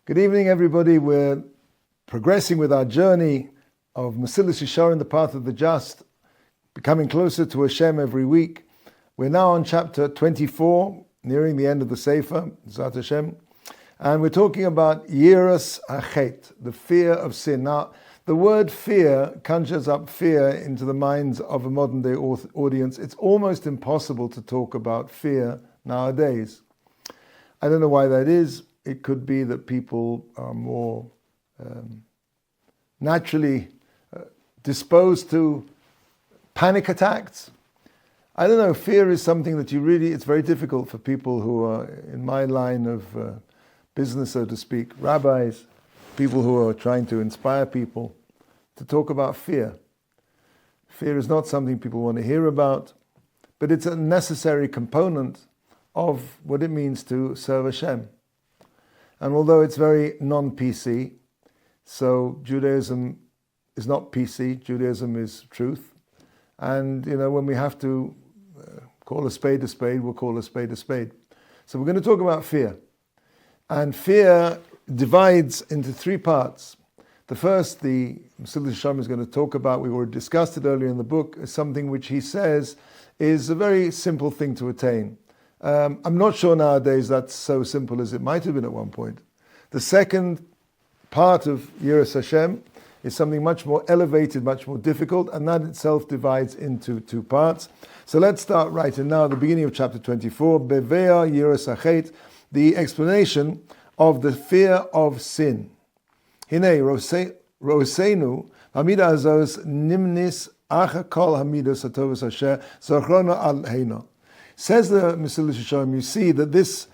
Good evening, everybody. We're progressing with our journey of Mesilas Yesharim, the path of the just, becoming closer to Hashem every week. We're now on chapter 24, nearing the end of the Sefer, Zat Hashem, and we're talking about Yiras Achet, the fear of sin. Now, the word fear conjures up fear into the minds of a modern-day audience. It's almost impossible to talk about fear nowadays. I don't know why that is. It could be that people are more naturally disposed to panic attacks. I don't know, fear is something that it's very difficult for people who are in my line of business, so to speak, rabbis, people who are trying to inspire people to talk about fear. Fear is not something people want to hear about, but it's a necessary component of what it means to serve Hashem. And although it's very non-PC, so Judaism is not PC, Judaism is truth. And, when we have to call a spade, we'll call a spade. So we're going to talk about fear. And fear divides into three parts. The first, the Mesilas Yesharim is going to talk about, we already discussed it earlier in the book, is something which he says is a very simple thing to attain. I'm not sure nowadays that's so simple as it might have been at one point. The second part of Yiras Hashem is something much more elevated, much more difficult, and that itself divides into two parts. So let's start right now, the beginning of chapter 24, Bevea Yiras Achet, the explanation of the fear of sin. Hine Roseinu, Hamida Azos Nimnis Acha Kol Hamidas Atovas Asher Zachrona Al Heino. Says the Mesilas Yesharim, you see that this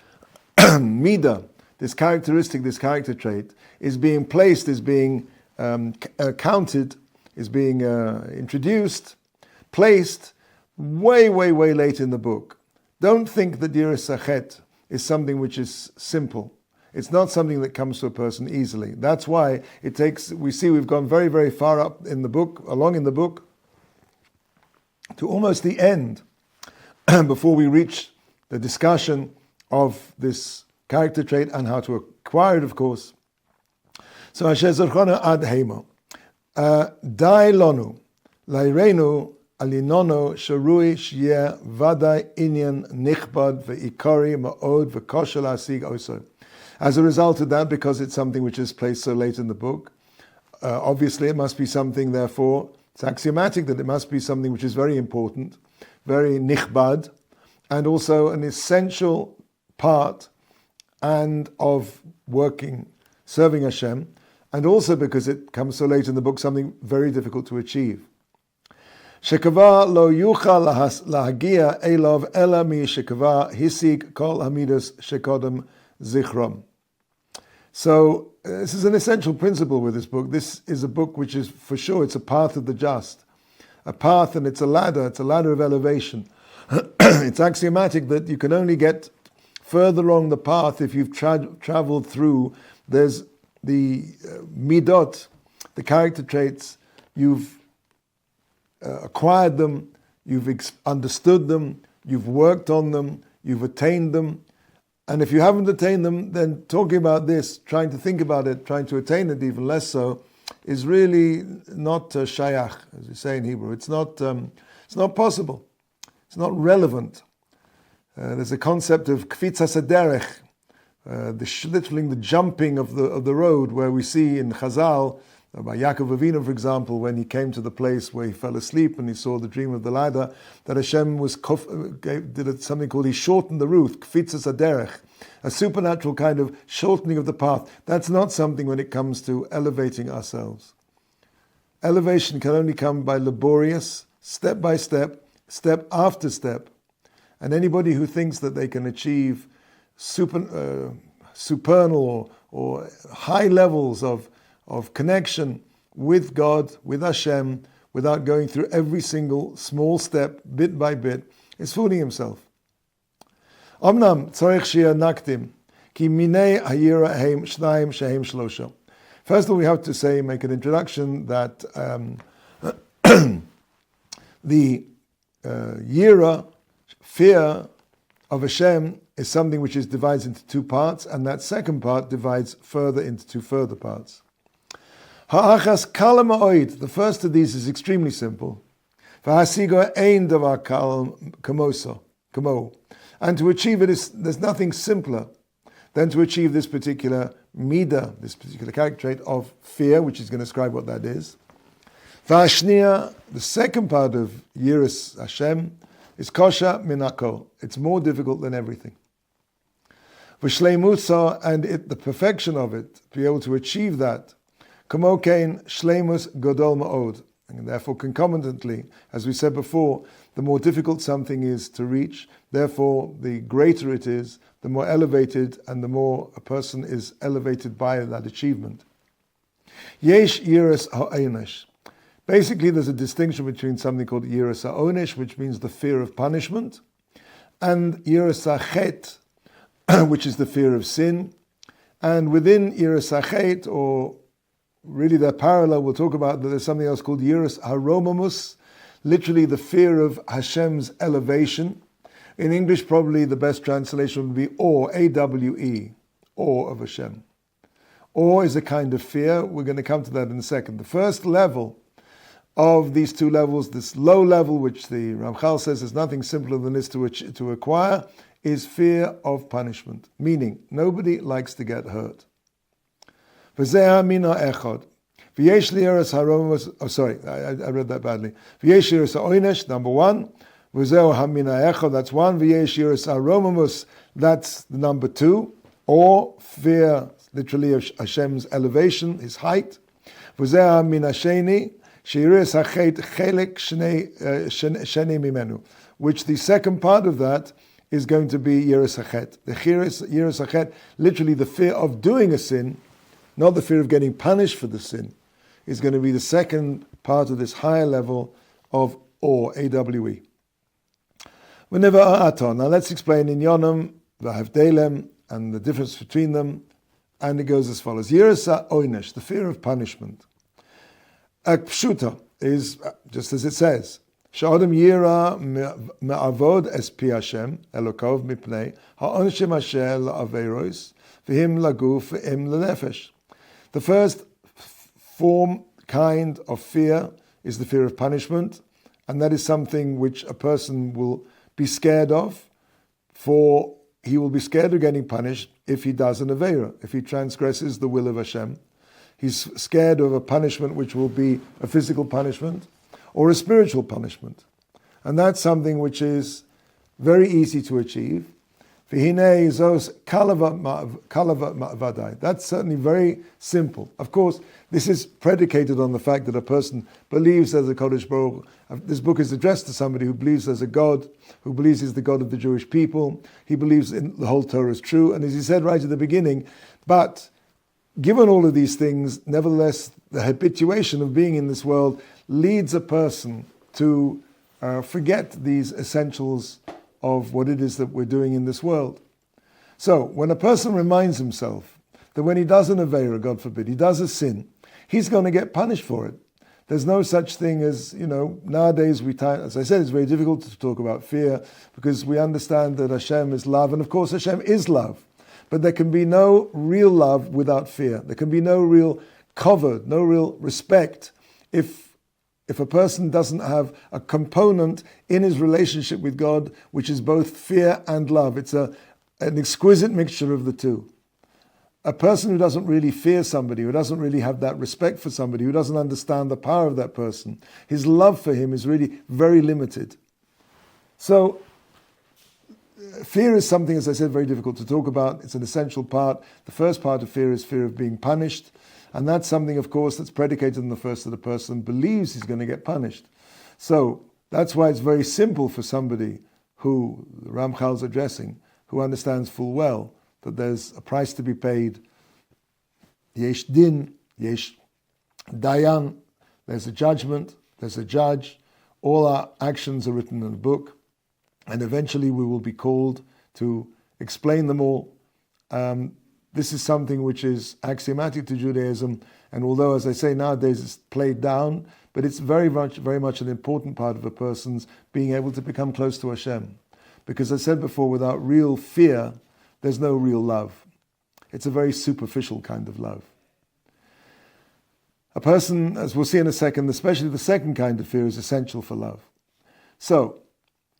midah, this characteristic, this character trait, is being placed, is being counted, is being introduced, placed way late in the book. Don't think that Yiras Achet is something which is simple. It's not something that comes to a person easily. That's why we've gone very far up in the book, along in the book, to almost the end, before we reach the discussion of this character trait and how to acquire it, of course. So, Asher Zorchona ad Heimo. Dai lonu, lairenu alinono sharui shye vadai inyan nichbad ve'ikari ma'od ve'koshel asig oso. As a result of that, because it's something which is placed so late in the book, obviously it must be something, therefore, it's axiomatic that it must be something which is very important, very nichbad, and also an essential part and of serving Hashem, and also because it comes so late in the book, something very difficult to achieve. Shekava lo yuchal lahagia elov ela mi shekava hisig kol hamidas shekodem zichrom. So this is an essential principle with this book. This is a book which is, for sure, it's a path of the just. A path, and it's a ladder of elevation. It's axiomatic that you can only get further along the path if you've traveled through. There's the midot, the character traits, you've acquired them, you've understood them, you've worked on them, you've attained them. And if you haven't attained them, then talking about this, trying to think about it, trying to attain it even less so, is really not shayach, as we say in Hebrew. It's not possible. It's not relevant. There's a concept of kfitzas haderech, literally the jumping of the road, where we see in Chazal, by Yaakov Avinu, for example, when he came to the place where he fell asleep and he saw the dream of the ladder, that Hashem did something called, he shortened the route, kfitzas haderech, a supernatural kind of shortening of the path. That's not something when it comes to elevating ourselves. Elevation can only come by laborious, step by step, step after step. And anybody who thinks that they can achieve supernal or high levels of connection with God, with Hashem, without going through every single small step, bit by bit, is fooling himself. Omnam tzarich sheyeh naktim, ki minei hayira heim shnayim shehem shlosha. First of all, we have to make an introduction that the yira, fear, of Hashem is something which is divided into two parts, and that second part divides further into two further parts. Ha'achas kala ma'oid. The first of these is extremely simple. V'hasigo ein davar kal kamo. And to achieve it, there's nothing simpler than to achieve this particular midah, this particular character trait of fear, which is going to describe what that is. V'ashniya, the second part of Yiras Hashem, is kosha minako. It's more difficult than everything. V'shleimusa, and the perfection of it, to be able to achieve that, kamo kein shleimus godol ma'od. And therefore, concomitantly, as we said before, the more difficult something is to reach, therefore, the greater it is, the more elevated and the more a person is elevated by that achievement. Yesh yiras ha'onesh. Basically, there's a distinction between something called yiras ha'onesh, which means the fear of punishment, and yiras ha'chet, which is the fear of sin. And within yiras ha'chet, or really they're parallel, we'll talk about that there's something else called yiras haromamus, literally the fear of Hashem's elevation. In English, probably the best translation would be awe, A-W-E, awe of Hashem. Awe is a kind of fear. We're going to come to that in a second. The first level of these two levels, this low level, which the Ramchal says is nothing simpler than this to acquire, is fear of punishment, meaning nobody likes to get hurt. I read that badly. Number one. That's one. That's the number two. Or fear, literally, of Hashem's elevation, His height. Which the second part of that is going to be yiras hachet. The yiras hachet, literally the fear of doing a sin, not the fear of getting punished for the sin, is going to be the second part of this higher level of awe, A-W-E. Now let's explain in Yonam, V'havdelem, and the difference between them, and it goes as follows. Yiras ha'onesh, the fear of punishment. Pshuta is, just as it says, Sha'odam yira me'avod es pi Hashem, Elokov mipnei, ha'onshim asher la'averos, v'him laguf, v'him l'nefesh. The first form, kind of fear is the fear of punishment, and that is something which a person will be scared of, for he will be scared of getting punished if he does an Aveira, if he transgresses the will of Hashem. He's scared of a punishment which will be a physical punishment or a spiritual punishment. And that's something which is very easy to achieve. That's certainly very simple. Of course, this is predicated on the fact that a person believes there's a Kodesh Baruch. This book is addressed to somebody who believes there's a God, who believes he's the God of the Jewish people. He believes in the whole Torah is true. And as he said right at the beginning, but given all of these things, nevertheless, the habituation of being in this world leads a person to forget these essentials of what it is that we're doing in this world. So, when a person reminds himself that when he does an Aveira, God forbid, he does a sin, he's going to get punished for it. There's no such thing as, nowadays as I said, it's very difficult to talk about fear because we understand that Hashem is love, and of course Hashem is love. But there can be no real love without fear. There can be no real cover, no real respect if a person doesn't have a component in his relationship with God which is both fear and love. It's an exquisite mixture of the two. A person who doesn't really fear somebody, who doesn't really have that respect for somebody, who doesn't understand the power of that person, his love for him is really very limited. So, fear is something, as I said, very difficult to talk about. It's an essential part. The first part of fear is fear of being punished. And that's something, of course, that's predicated on the first that the person believes he's going to get punished. So that's why it's very simple for somebody who the Ramchal's addressing, who understands full well that there's a price to be paid. Yesh din, yesh dayan, there's a judgment, there's a judge. All our actions are written in a book. And eventually we will be called to explain them all. This is something which is axiomatic to Judaism, and although, as I say, nowadays it's played down, but it's very much an important part of a person's being able to become close to Hashem. Because I said before, without real fear, there's no real love. It's a very superficial kind of love. A person, as we'll see in a second, especially the second kind of fear, is essential for love. So,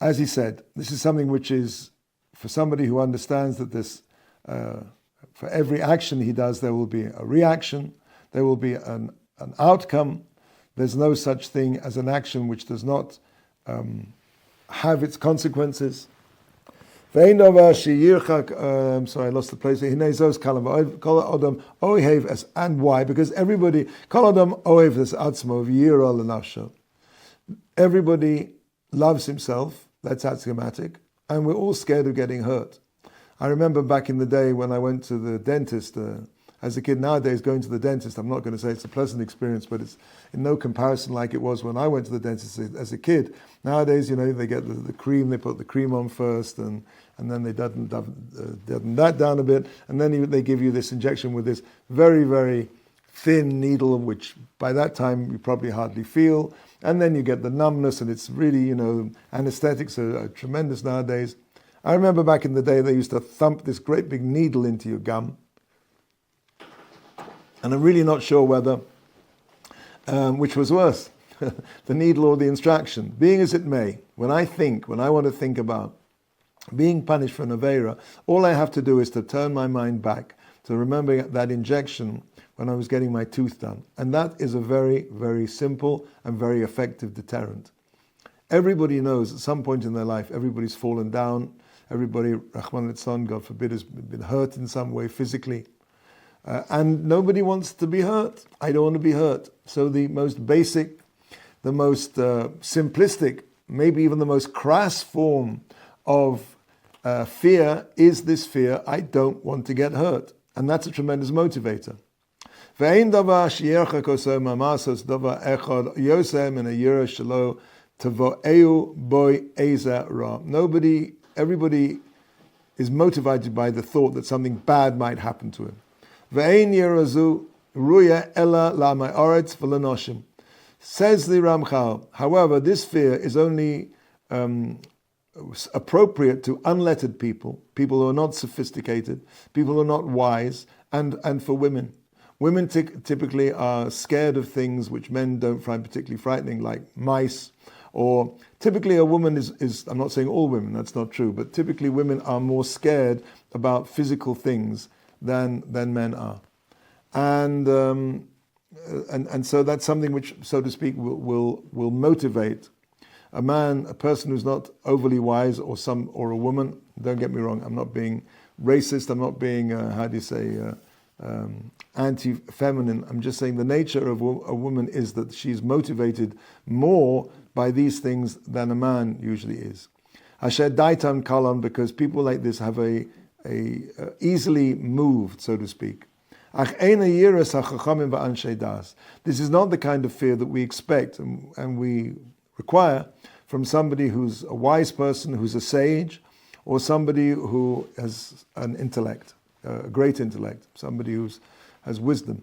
as he said, this is something which is, for somebody who understands that this, for every action he does, there will be a reaction, there will be an outcome. There's no such thing as an action which does not have its consequences. Sorry, I lost the place. And why? Because everybody, everybody loves himself. That's axiomatic. And we're all scared of getting hurt. I remember back in the day when I went to the dentist, as a kid. Nowadays, going to the dentist, I'm not going to say it's a pleasant experience, but it's in no comparison like it was when I went to the dentist as a kid. Nowadays, they get the cream, they put the cream on first, and then they deaden that down a bit, and then they give you this injection with this very, very thin needle, which by that time you probably hardly feel, and then you get the numbness, and it's really, anesthetics are tremendous nowadays. I remember back in the day they used to thump this great big needle into your gum, and I'm really not sure whether, which was worse, the needle or the instruction. Being as it may, when I want to think about being punished for an Aveira, all I have to do is to turn my mind back to remember that injection when I was getting my tooth done. And that is a very, very simple and very effective deterrent. Everybody knows at some point in their life, everybody's fallen down, everybody, Rahman al-Litzlan, God forbid, has been hurt in some way physically. And nobody wants to be hurt. I don't want to be hurt. So the most basic, the most simplistic, maybe even the most crass form of fear is this fear, I don't want to get hurt. And that's a tremendous motivator. Everybody is motivated by the thought that something bad might happen to him. Says the Ramchal, however, this fear is only appropriate to unlettered people who are not sophisticated, people who are not wise, and for women. Women typically are scared of things which men don't find particularly frightening, like mice, or typically a woman is, I'm not saying all women, that's not true, but typically women are more scared about physical things than men are. And so that's something which, so to speak, will motivate a person who's not overly wise, or a woman. Don't get me wrong, I'm not being racist, I'm not being, anti-feminine. I'm just saying the nature of a woman is that she's motivated more by these things than a man usually is. Asher daitan kalan, because people like this have a easily moved, so to speak. This is not the kind of fear that we expect and we require from somebody who's a wise person, who's a sage, or somebody who has an intellect, a great intellect, somebody who has wisdom.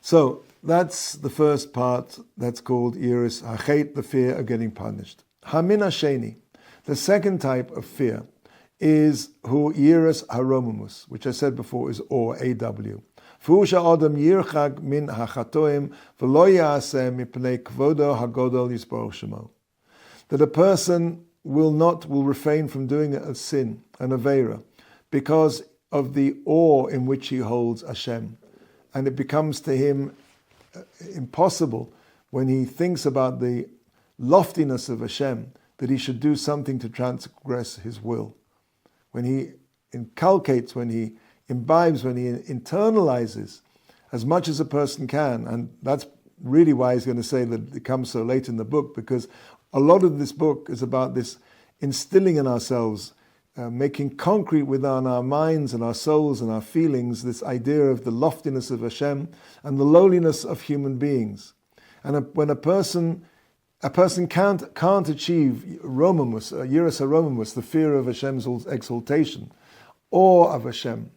So that's the first part, that's called Yiras Hachet, the fear of getting punished. Hamin Hasheni, the second type of fear, is hu Yiras Haromamus, which I said before is or AW. Fusha Adam Yirchag min Hachatoim v'lo ya'aseh mipnei kvodo hagodol yisborach shemo. That a person will refrain from doing a sin, an Aveira, because of the awe in which he holds Hashem. And it becomes to him impossible when he thinks about the loftiness of Hashem that he should do something to transgress his will. When he inculcates, when he imbibes, when he internalizes as much as a person can, and that's really why he's going to say that it comes so late in the book, because a lot of this book is about this instilling in ourselves, making concrete within our minds and our souls and our feelings this idea of the loftiness of Hashem and the lowliness of human beings. And when a person can't achieve romamus, yiras haromamus, the fear of Hashem's exaltation, awe of Hashem,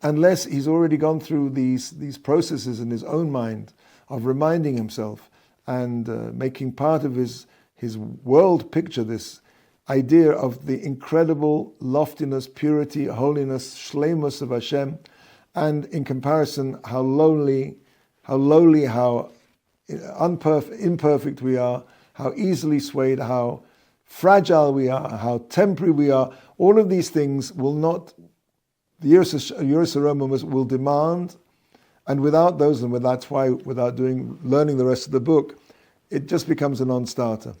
unless he's already gone through these processes in his own mind of reminding himself and making part of his world picture, this idea of the incredible loftiness, purity, holiness, shleimus of Hashem, and in comparison, how lowly, how imperfect we are, how easily swayed, how fragile we are, how temporary we are. All of these things will not, the Yesharim will demand, and without those, and that's why without learning the rest of the book, it just becomes a non-starter.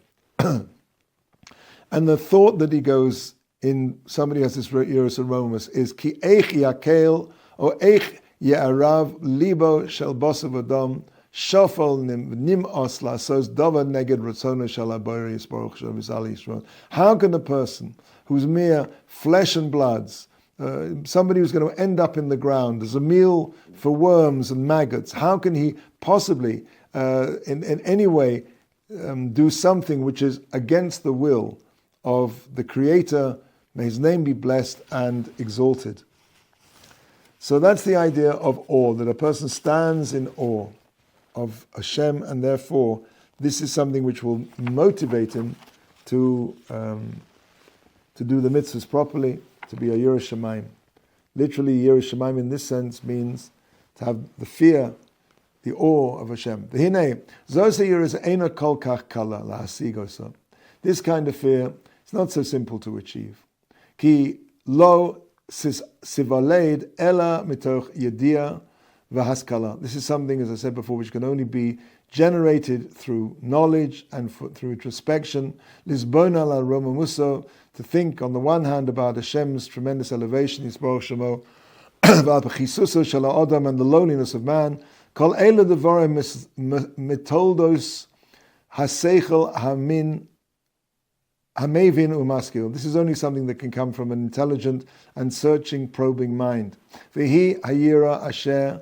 And the thought that he goes in, somebody has this Yesharim is ki eich yakel or eich ye'arav libo shel bosav adam shofel nim osla sos davar neged ratzona shel habayri yisbaruch shel v'zal yisrael. How can a person who's mere flesh and bloods, somebody who's going to end up in the ground as a meal for worms and maggots, how can he possibly in any way do something which is against the will of the Creator? May His name be blessed and exalted. So that's the idea of awe, that a person stands in awe of Hashem, and therefore this is something which will motivate him to do the mitzvahs properly, to be a Yireh Shamayim. Literally, Yireh Shamayim in this sense means to have the fear, the awe of Hashem. This kind of fear is not so simple to achieve. Ki lo sivaled ela mitoch yedia v'haskala. This is something, as I said before, which can only be generated through knowledge and through introspection. Lisbona la Roma Muso, to think on the one hand about Hashem's tremendous elevation, Yisborach Shemo, v'al shel ha'adam, and the loneliness of man. Kol eila devarim mitoldos haseichel hamin hamevin umaskil. This is only something that can come from an intelligent and searching, probing mind. V'hi hayira asher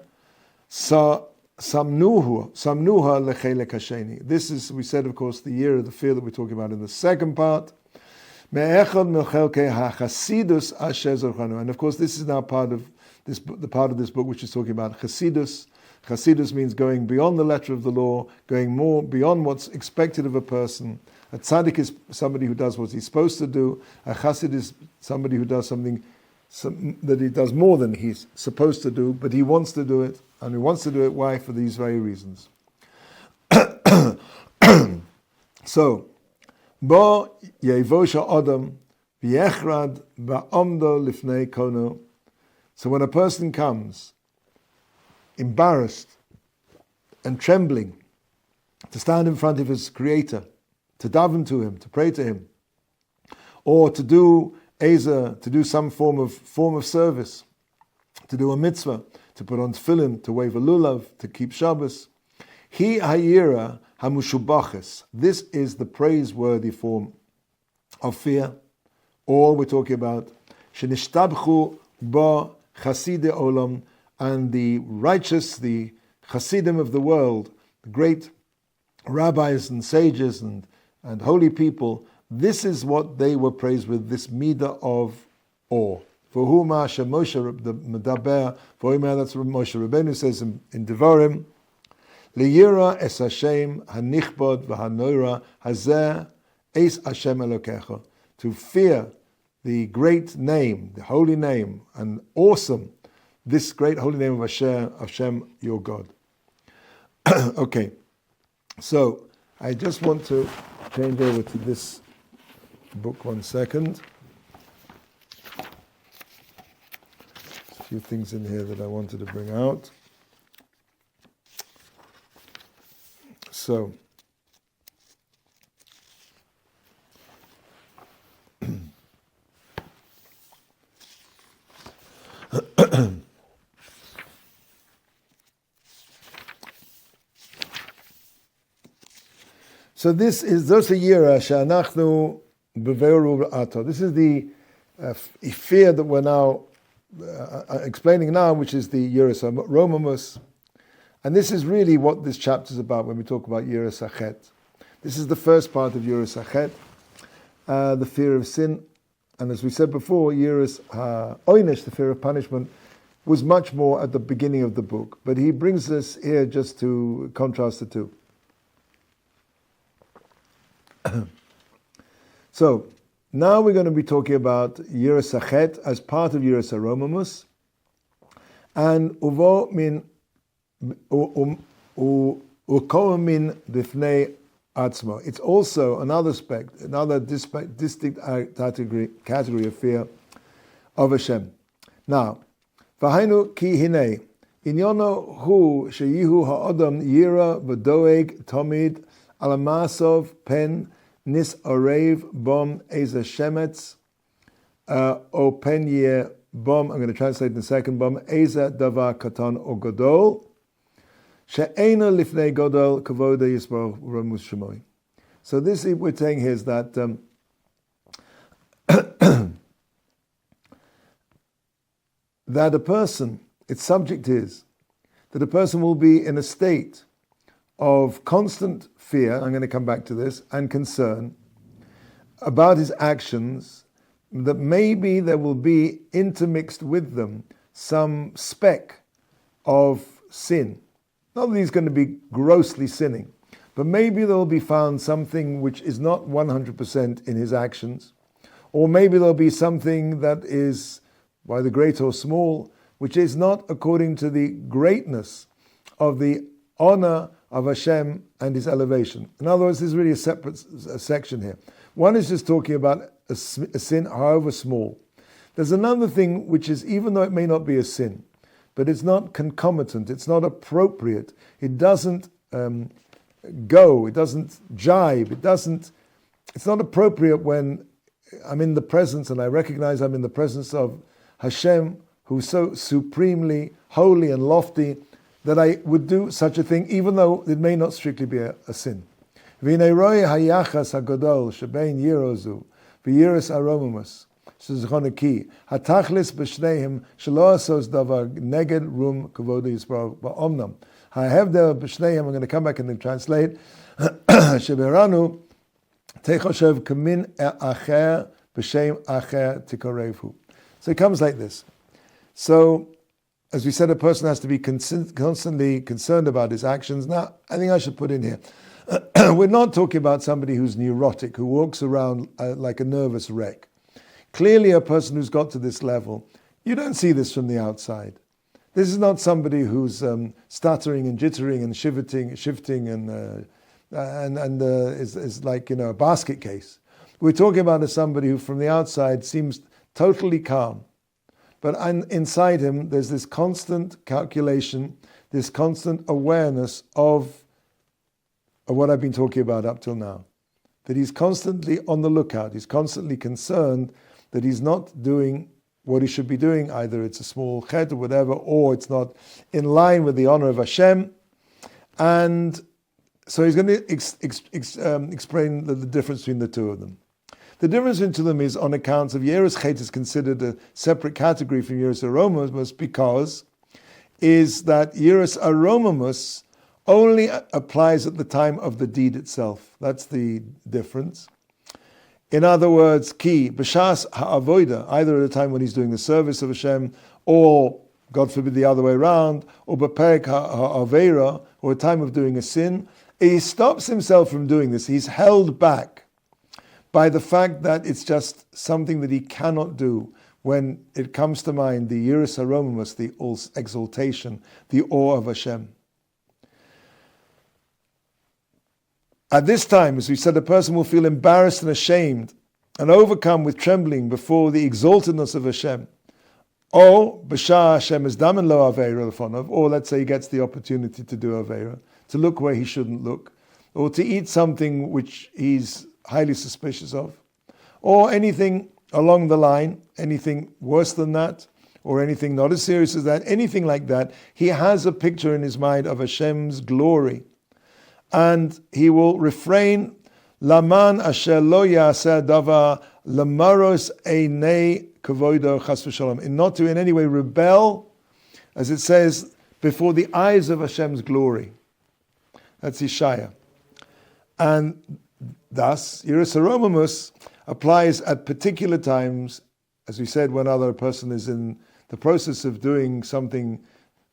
samnuha lechelek hasheni. This is, we said, of course, the year of the fear that we're talking about in the second part. And of course, this is now part of this, the part of this book which is talking about Chasidus. Chasidus means going beyond the letter of the law, going more beyond what's expected of a person. A tzaddik is somebody who does what he's supposed to do. A chassid is somebody who does something that he does more than he's supposed to do, but he wants to do it. And he wants to do it, why? For these very reasons. So, Bo yevosha adam v'yechrad ba'amdo lifnei kono. So when a person comes, embarrassed and trembling, to stand in front of his Creator, to daven to Him, to pray to Him, or to do some form of service, to do a mitzvah, to put on tefillin, to wave a lulav, to keep Shabbos. Hi hayira hamushubaches. This is the praiseworthy form of fear. Or we're talking about shenishtabchu ba chaside olam, and the righteous, the chasidim of the world, the great rabbis and sages and holy people. This is what they were praised with, this midah of awe. For whom Moshe the Medaber, for whom that's what Moshe Rabbeinu says in Devarim, Liyira es Hashem hanichbod v'hanoira hazeh es Hashem Elokecha, to fear the great name, the holy name, and awesome, this great holy name of Hashem, your God. Okay, so I just want to change over to this book 1 second. A few things in here that I wanted to bring out. So, so this is Zosayira Sha'anachnu Beveru Ato. This is the fear that we're now explaining now, which is the Yiras Romamus. And this is really what this chapter is about when we talk about Yiras Achet. This is the first part of Yiras Achet, the fear of sin. And as we said before, Yiras Oynish, the fear of punishment, was much more at the beginning of the book. But he brings us here just to contrast the two. So, Now we're going to be talking about Yiras Hachet as part of Yiras Aromamus, and Uvo min Uko min bifnei atzmo. It's also another distinct category of fear of Hashem. Now, v'hainu ki hinei inyono hu sheyihu ha'odam yira v'doeg tomid alamasov pen nis orev bom eza shemetz o pen ye bom. I'm going to translate in a second. Bom eza davar katan o godol she'ena lifnei godol kavoda yisborach ramus shemoi. So this we're saying here is that that a person, its subject is that a person will be in a state of constant fear, I'm going to come back to this, and concern about his actions, that maybe there will be intermixed with them some speck of sin. Not that he's going to be grossly sinning, but maybe there will be found something which is not 100% in his actions, or maybe there'll be something that is, whether great or small, which is not according to the greatness of the honor of Hashem and His elevation. In other words, there's really a separate section here. One is just talking about a sin, however small. There's another thing which is, even though it may not be a sin, but it's not concomitant, it's not appropriate, it doesn't go, it doesn't jibe, it's not appropriate when I'm in the presence and I recognize I'm in the presence of Hashem, who's so supremely holy and lofty, that I would do such a thing, even though it may not strictly be a sin. V'nei ro'eh hayachas hagadol shebein yirozu v'yiras aromamus shezchon ki hatachlis b'shneihem shelo asos davar neged rum kavod yisbarach ba'omnam ha'hevdel b'shneihem. I'm going to come back and then translate. Sheberanu techoshev kamin acher b'shem acher tikorevu. So it comes like this. So, as we said, a person has to be constantly concerned about his actions. Now, I think I should put in here, we're not talking about somebody who's neurotic, who walks around like a nervous wreck. Clearly, a person who's got to this level, you don't see this from the outside. This is not somebody who's stuttering and jittering and shifting and is like, a basket case. We're talking about somebody who from the outside seems totally calm. But inside him, there's this constant calculation, this constant awareness of what I've been talking about up till now. That he's constantly on the lookout. He's constantly concerned that he's not doing what he should be doing. Either it's a small chet or whatever, or it's not in line with the honor of Hashem. And so he's going to explain the difference between the two of them. The difference between them is on account of Yiras Chet is considered a separate category from Yiras Aromamus because is that Yiras Aromamus only applies at the time of the deed itself. That's the difference. In other words, ki b'shas ha'avoida, either at the time when he's doing the service of Hashem, or God forbid the other way around, or b'perek ha'avera, or a time of doing a sin, he stops himself from doing this. He's held back by the fact that it's just something that he cannot do when it comes to mind the Yiras Aromamus, the exaltation, the awe of Hashem. At this time, as we said, a person will feel embarrassed and ashamed and overcome with trembling before the exaltedness of Hashem. Or, B'shah Hashem is damen lo aveira lefonov, or let's say he gets the opportunity to do aveira, to look where he shouldn't look, or to eat something which he's highly suspicious of, or anything along the line, anything worse than that, or anything not as serious as that, anything like that, he has a picture in his mind of Hashem's glory. And he will refrain, Laman asher lo yaseh davar lamaros einei kavodo chas v'shalom, and not to in any way rebel, as it says, before the eyes of Hashem's glory. That's Yeshaya. And thus, Yiras Aromamus applies at particular times, as we said, when other person is in the process of doing something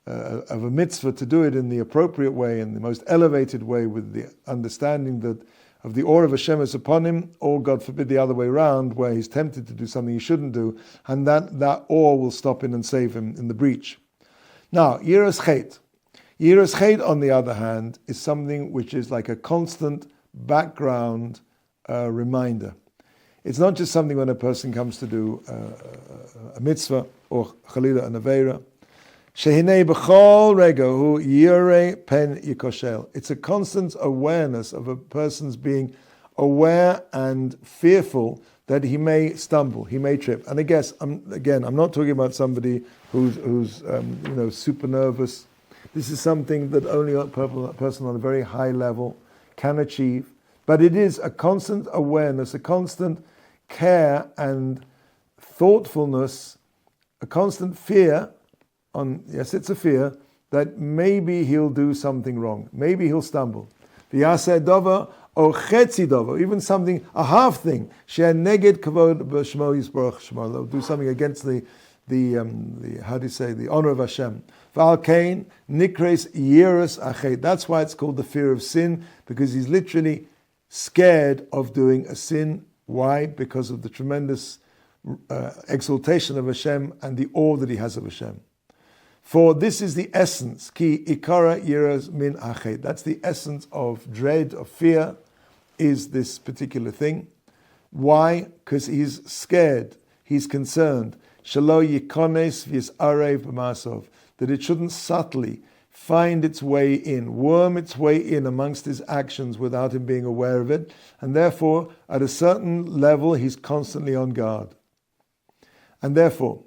of a mitzvah, to do it in the appropriate way, in the most elevated way, with the understanding that of the Or of Hashem is upon him, or God forbid the other way around, where he's tempted to do something he shouldn't do, and that Or will stop in and save him in the breach. Now, Yiras Chet. Yiras Chet, on the other hand, is something which is like a constant background reminder. It's not just something when a person comes to do a mitzvah or chalila an aveira. Shehinei b'chol rega hu yirei pen yikoshel. It's a constant awareness of a person's being aware and fearful that he may stumble, he may trip. And I guess, I'm not talking about somebody who's super nervous. This is something that only a person on a very high level can achieve. But it is a constant awareness, a constant care and thoughtfulness, a constant fear, it's a fear, that maybe he'll do something wrong. Maybe he'll stumble. V'yaseh dover or chetzi dover, even something, a half thing. She'er neged kavod b'shmo yisborach shmo. They'll do something against the honor of Hashem. V'al kain nikres yiras achet. That's why it's called the fear of sin, because he's literally scared of doing a sin. Why? Because of the tremendous exaltation of Hashem and the awe that he has of Hashem. For this is the essence, ki ikara yiras min achet. That's the essence of dread, of fear, is this particular thing. Why? Because he's scared, he's concerned. Shalo yikones v'yisarev b'masov. That it shouldn't subtly find its way in, worm its way in amongst his actions without him being aware of it. And therefore, at a certain level, he's constantly on guard. And therefore,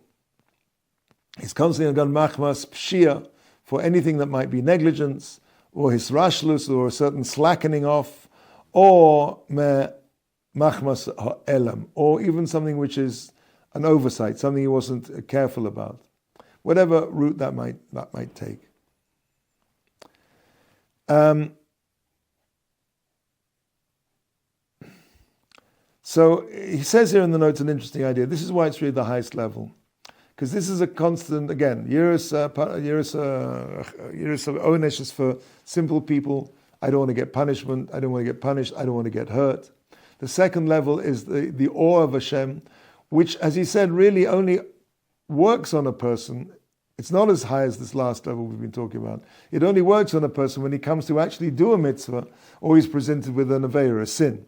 he's constantly on guard, machmas pshia, for anything that might be negligence, or his rashlus, or a certain slackening off, or me machmas ha'elam, or even something which is an oversight, something he wasn't careful about. Whatever route that might take. So he says here in the notes an interesting idea. This is why it's really the highest level, because this is a constant. Again, yiras onesh is for simple people. I don't want to get punishment. I don't want to get punished. I don't want to get hurt. The second level is the awe of Hashem, which, as he said, really only works on a person. It's not as high as this last level we've been talking about. It only works on a person when he comes to actually do a mitzvah, or he's presented with an aveira, a sin.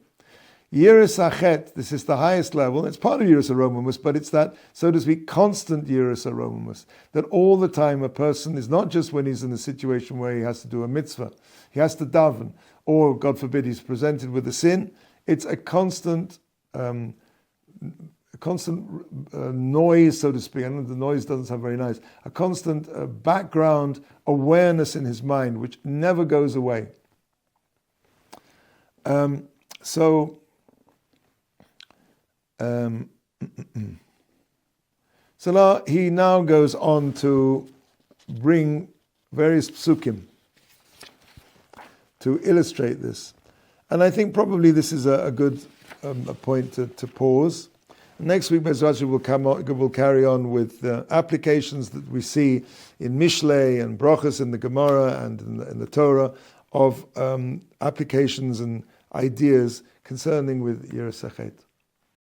Yiras achet, this is the highest level. It's part of Yiras Aromamus, but it's that, so to speak, constant Yiras Aromamus. That all the time a person is not just when he's in a situation where he has to do a mitzvah, he has to daven, or God forbid he's presented with a sin. It's a constant noise, so to speak. I know the noise doesn't sound very nice. A constant background awareness in his mind, which never goes away. So now he now goes on to bring various psukim to illustrate this. And I think probably this is a good a point to pause. Next week, Mesilas will carry on with applications that we see in Mishlei and Brachos in the Gemara and in the Torah of applications and ideas concerning with Yiras Achet.